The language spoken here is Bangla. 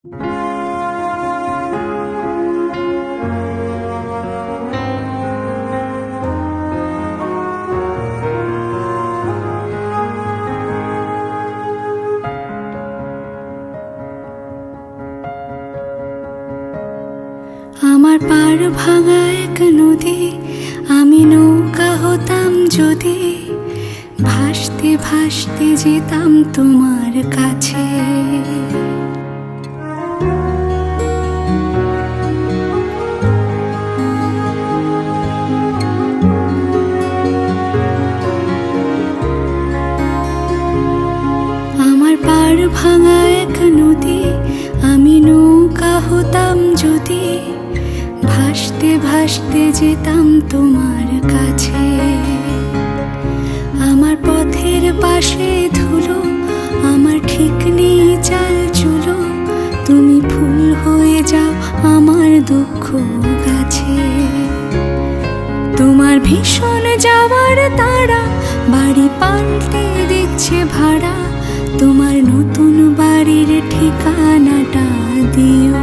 আমার পার ভাঙা এক নদী, আমি নৌকা হতাম যদি, ভাসতে ভাসতে যেতাম তোমার কাছে। আমার পার ভাঙা এক নদী, আমি নৌকা হতাম যদি, ভাসতে ভাসতে যেতাম তোমার কাছে। আমার পথের পাশে ধুলো, আমার ঠিক নেই চাল চুলো, তুমি ফুল হয়ে যাও আমার দুঃখ গাছে। তোমার ভীষণ যাওয়ার তাড়া, বাড়ি পাল্টে দিচ্ছে ভাড়া, তোমার নতুন বাড়ির ঠিকানাটা দিও।